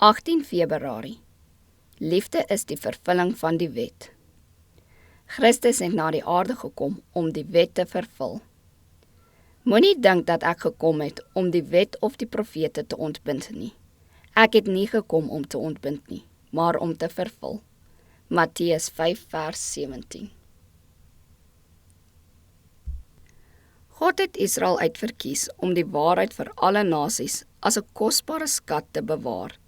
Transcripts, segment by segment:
18 Februarie. Liefde is die vervulling van die wet. Christus het na die aarde gekom om die wet te vervul. Moenie dink dat ek gekom het om die wet of die profete te ontbind nie. Ek het nie gekom om te ontbind nie, maar om te vervul. Matteus 5 vers 17. God het Israel uitverkies om die waarheid vir alle nasies as 'n kosbare skat te bewaar,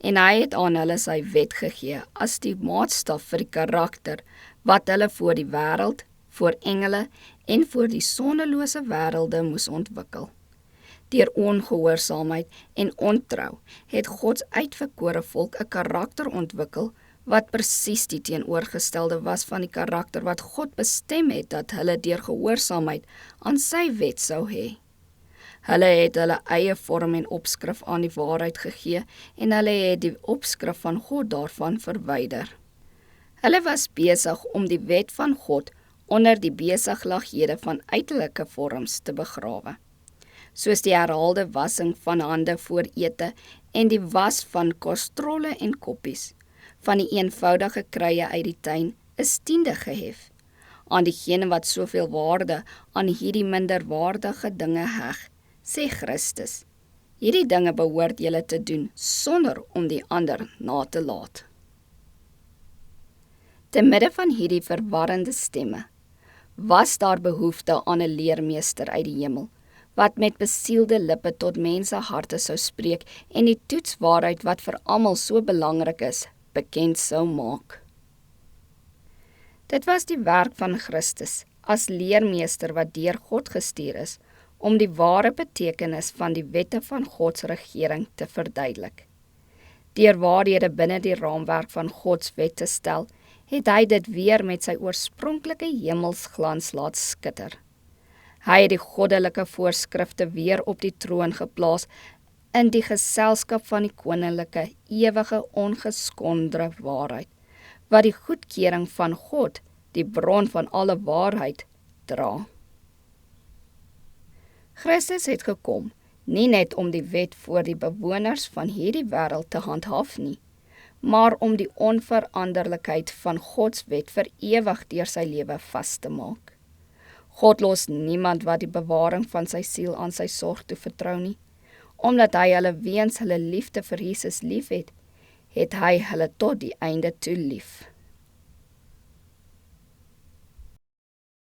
en hy het aan hulle sy wet gegee as die maatstaf vir die karakter wat hulle voor die wêreld, voor engele en voor die sondelose wêrelde moes ontwikkel. Deur ongehoorsaamheid en ontrou het God uitverkore volk 'n karakter ontwikkel wat presies die teenoorgestelde was van die karakter wat God bestem het dat hulle deur gehoorsaamheid aan sy wet sou hê. Hulle het hulle eie vorm en opskrif aan die waarheid gegee en hulle het die opskrif van God daarvan verwyder. Hulle was besig om die wet van God onder die besiglaghede van uiterlike vorms te begrawe, soos die herhaalde wassing van hande voor ete en die was van kastrolle en koppies. Van die eenvoudige krye uit die tuin is 10de gehef. Aan diegene wat soveel waarde aan hierdie minderwaardige dinge heg, sê Christus, hierdie dinge behoort julle te doen sonder om die ander na te laat. Te midde van hierdie verwarrende stemme, was daar behoefte aan 'n leermeester uit die hemel, wat met besielde lippe tot mense harte sou spreek en die toetswaarheid wat vir almal so belangrik is, bekend sou maak. Dit was die werk van Christus as leermeester wat deur God gestuur is om die ware betekenis van die wette van Gods regering te verduidelik. Deur waarhede binne die raamwerk van Gods wet te stel, het hy dit weer met sy oorspronklike hemelsglans laat skitter. Hy het die goddelike voorskrifte weer op die troon geplaas in die geselskap van die koninklike, ewige, ongeskondre waarheid, wat die goedkeuring van God, die bron van alle waarheid, dra. Christus het gekom, nie net om die wet voor die bewoners van hierdie wêreld te handhaaf nie, maar om die onveranderlikheid van Gods wet vir ewig deur sy lewe vas te maak. God los niemand wat die bewaring van sy siel aan sy sorg toe vertrou nie. Omdat hy hulle weens hulle liefde vir Jesus liefhet, het hy hulle tot die einde toe lief.